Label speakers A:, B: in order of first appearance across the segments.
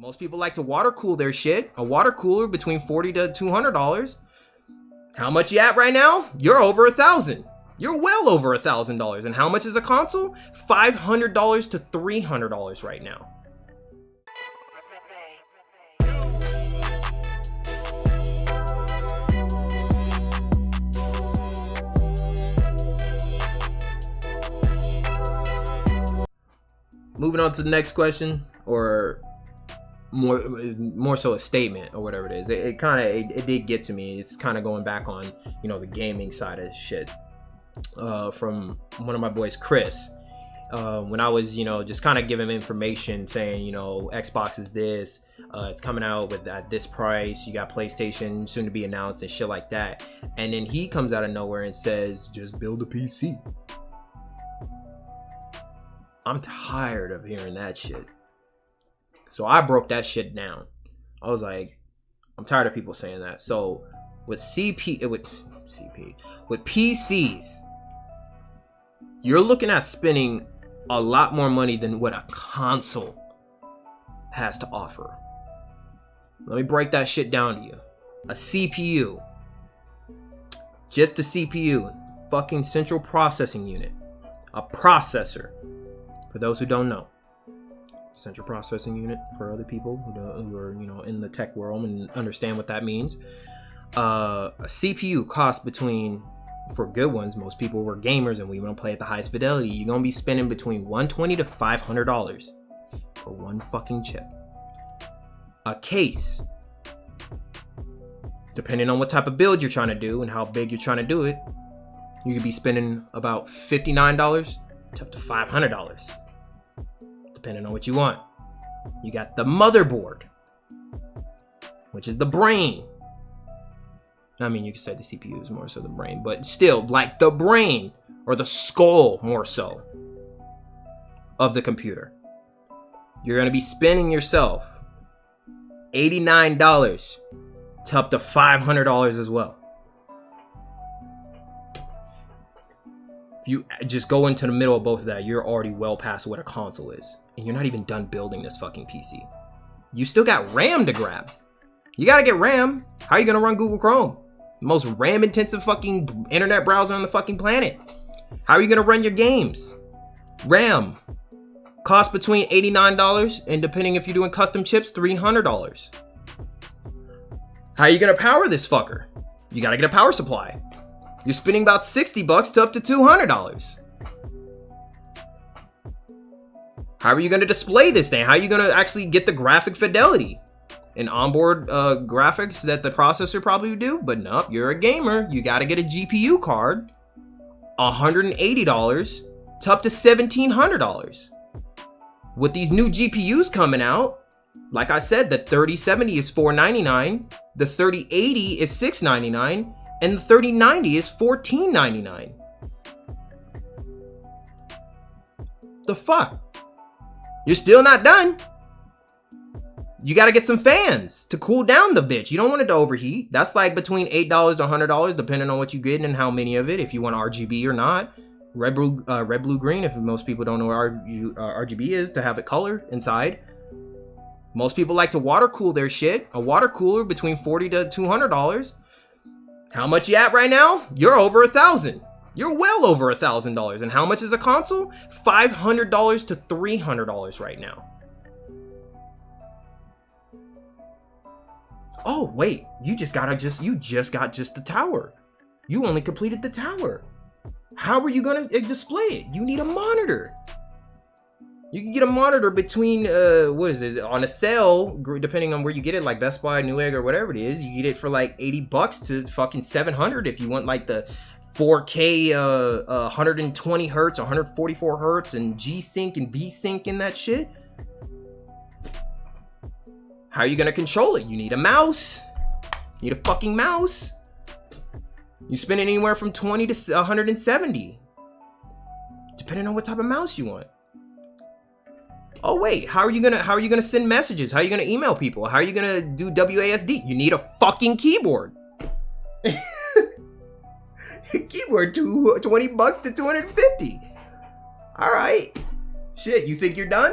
A: Most people like to water cool their shit. A water cooler between $40 to $200. How much you at right now? You're over $1,000. You're well over $1,000. And how much is a console? $500 to $300 right now. Moving on to the next question, or more so a statement or whatever it is. It did get to me. It's kind of going back on, the gaming side of shit. From one of my boys, Chris. When I was, just kind of giving information saying, Xbox is this, it's coming out at this price. You got PlayStation soon to be announced and shit like that. And then he comes out of nowhere and says, just build a PC. I'm tired of hearing that shit. So I broke that shit down. I was like, I'm tired of people saying that. So with PCs, you're looking at spending a lot more money than what a console has to offer. Let me break that shit down to you. A CPU, just a CPU, fucking central processing unit, a processor. For those who don't know, central processing unit, for other people who are in the tech world and understand what that means. A CPU costs between, for good ones, most people were gamers and we want to play at the highest fidelity. You're gonna be spending between $120 to $500 for one fucking chip. A case, depending on what type of build you're trying to do and how big you're trying to do it, you could be spending about $59 to up to $500, depending on what you want. You got the motherboard, which is the brain. I mean, you could say the CPU is more so the brain, but still, like the brain or the skull more so of the computer. You're going to be spending yourself $89 to up to $500 as well. If you just go into the middle of both of that, you're already well past what a console is. And you're not even done building this fucking PC. You still got RAM to grab. You gotta get RAM. How are you gonna run Google Chrome? The most RAM intensive fucking internet browser on the fucking planet. How are you gonna run your games? RAM. Cost between $89 and, depending if you're doing custom chips, $300. How are you gonna power this fucker? You gotta get a power supply. You're spending about $60 to up to $200. How are you going to display this thing? How are you going to actually get the graphic fidelity and onboard graphics that the processor probably would do? But nope, you're a gamer. You got to get a GPU card. $180 to up to $1,700. With these new GPUs coming out, like I said, the 3070 is $499, the 3080 is $699, and the 3090 is $1499. The fuck? You're still not done. You gotta get some fans to cool down the bitch. You don't want it to overheat. That's like between $8 to $100, depending on what you get and how many of it, if you want RGB or not. Red, blue, green, if most people don't know what RGB is, to have it color inside. Most people like to water cool their shit. A water cooler between $40 to $200. How much you at right now? You're over $1,000. You're well over $1,000. And how much is a console? $500 to $300 right now. Oh wait, you just got the tower. You only completed the tower. How are you gonna display it? You need a monitor. You can get a monitor between what is it, on a sale, depending on where you get it, like Best Buy, Newegg, or whatever it is. You get it for like $80 to fucking $700 if you want like the 4K 120 hertz, 144 hertz, and G-Sync and V-Sync and that shit. How are you gonna control it? You need a mouse. You need a fucking mouse. You spend anywhere from $20 to $170, depending on what type of mouse you want. Oh wait, how are you gonna send messages? How are you gonna email people? How are you gonna do WASD? You need a fucking keyboard. Keyboard, $20 to $250. All right, shit. You think you're done?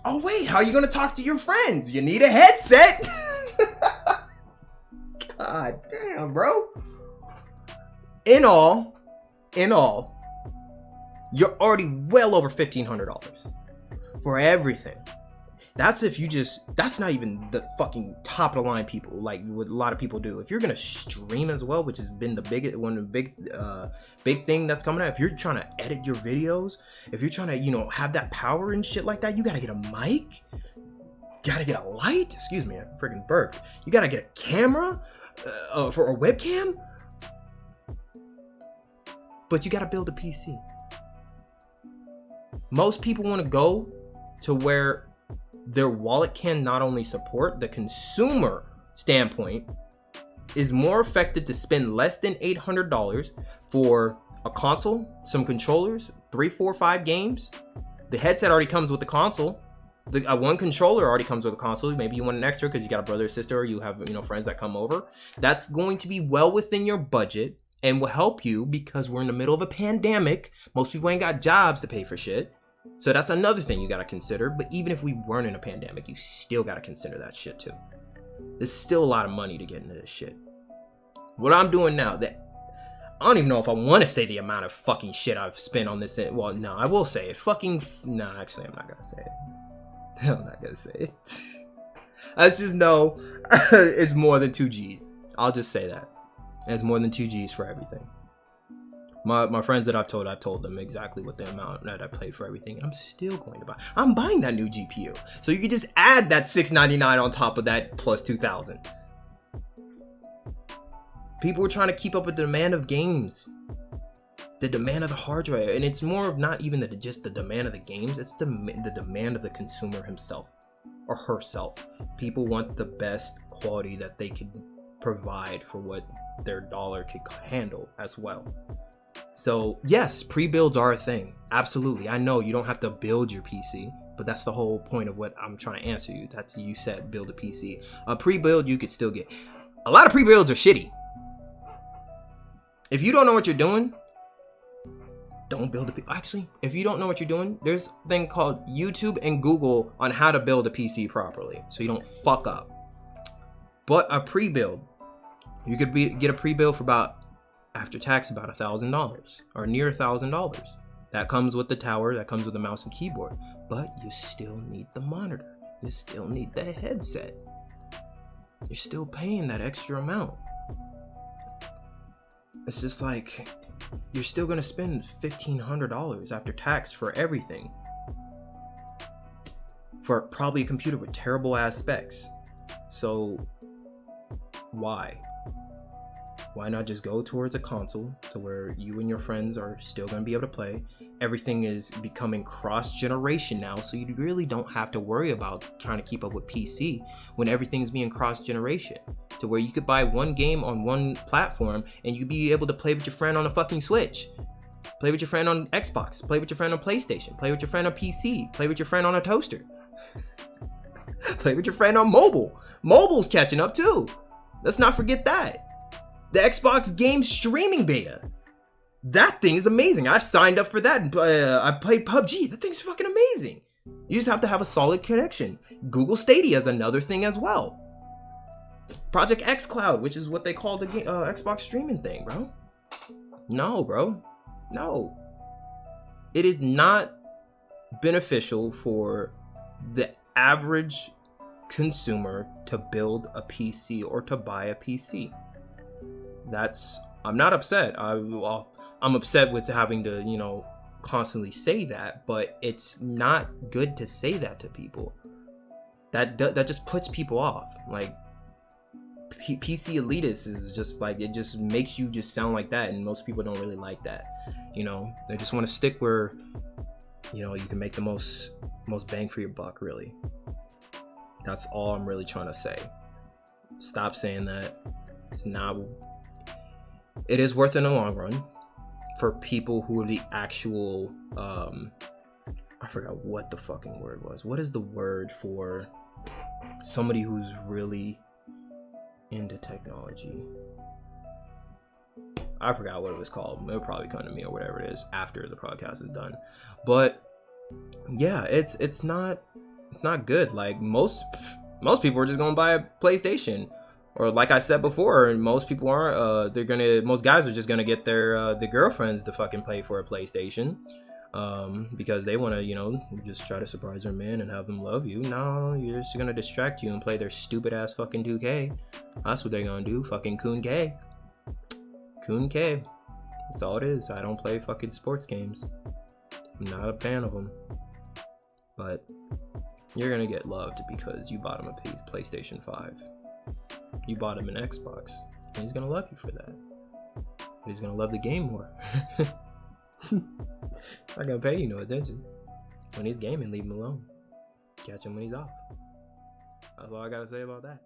A: Oh wait, how are you gonna talk to your friends? You need a headset. God damn, bro. In all, you're already well over $1,500 for everything. That's if you just, that's not even the fucking top of the line people, like what a lot of people do. If you're gonna stream as well, which has been the biggest, one of the big thing that's coming out. If you're trying to edit your videos, if you're trying to, you know, have that power and shit like that, you gotta get a mic, gotta get a light. Excuse me, I freaking burped. You gotta get a camera for a webcam, but you gotta build a PC. Most people want to go to where their wallet can not only support the consumer standpoint, is more effective to spend less than $800 for a console, some controllers, 3, 4, 5 games. The headset already comes with the console. The one controller already comes with a console. Maybe you want an extra because you got a brother or sister, or you have, you know, friends that come over. That's going to be well within your budget and will help you because we're in the middle of a pandemic. Most people ain't got jobs to pay for shit. So that's another thing you got to consider. But even if we weren't in a pandemic, you still got to consider that shit too. There's still a lot of money to get into this shit. What I'm doing now, that I don't even know if I want to say the amount of fucking shit I've spent on this. Well, no, I will say it. Actually, I'm not going to say it. I'm not going to say it. I just know it's more than 2 G's. I'll just say that. It's more than 2 G's for everything. My friends that I've told them exactly what the amount that I paid for everything. And I'm still going to buy. I'm buying that new GPU. So you can just add that $699 on top of that plus $2,000. People are trying to keep up with the demand of games. The demand of the hard drive. And it's more of not even just the demand of the games. It's the demand of the consumer himself or herself. People want the best quality that they could provide for what their dollar could handle as well. So yes, pre-builds are a thing. Absolutely. I know you don't have to build your PC, but that's the whole point of what I'm trying to answer you. That's, you said build a PC. A pre-build you could still get. A lot of pre-builds are shitty. If you don't know what you're doing, don't build a PC. Actually, if you don't know what you're doing, there's a thing called YouTube and Google on how to build a PC properly so you don't fuck up. But a pre-build, you could get a pre-build for about, after tax, about $1,000 or near $1,000. That comes with the tower, that comes with the mouse and keyboard, but you still need the monitor. You still need the headset. You're still paying that extra amount. It's just like, you're still gonna spend $1,500 after tax for everything. For probably a computer with terrible ass specs. So, why? Why not just go towards a console to where you and your friends are still going to be able to play? Everything is becoming cross-generation now, so you really don't have to worry about trying to keep up with PC when everything's being cross-generation. To where you could buy one game on one platform and you'd be able to play with your friend on a fucking Switch. Play with your friend on Xbox. Play with your friend on PlayStation. Play with your friend on PC. Play with your friend on a toaster. Play with your friend on mobile. Mobile's catching up too. Let's not forget that. The Xbox game streaming beta. That thing is amazing. I've signed up for that. I played PUBG. That thing's fucking amazing. You just have to have a solid connection. Google Stadia is another thing as well. Project X Cloud, which is what they call the Xbox streaming thing, bro. No, bro. No. It is not beneficial for the average consumer to build a PC or to buy a PC. I'm not upset. I'm upset with having to, you know, constantly say that, but it's not good to say that to people. That just puts people off. Like, PC elitist is just like, it just makes you just sound like that, and most people don't really like that. You know, they just want to stick where, you know, you can make the most bang for your buck, really. That's all I'm really trying to say. Stop saying that. It's not. It is worth it in the long run for people who are the actual, I forgot what the fucking word was. What is the word for somebody who's really into technology? I forgot what it was called. It'll probably come to me or whatever it is after the podcast is done. But yeah, it's not It's not good. Like most people are just gonna buy a PlayStation, or like I said before, most people aren't. Most guys are just gonna get their girlfriends to fucking pay for a PlayStation, because they want to, just try to surprise their man and have them love you. No, you're just gonna distract you and play their stupid ass fucking 2K. That's what they're gonna do. Fucking Kun K. Kun K. That's all it is. I don't play fucking sports games. I'm not a fan of them. But you're gonna get loved because you bought him a PlayStation 5. You bought him an Xbox. And he's gonna love you for that. But he's gonna love the game more. Not gonna pay you no attention. When he's gaming, leave him alone. Catch him when he's off. That's all I gotta say about that.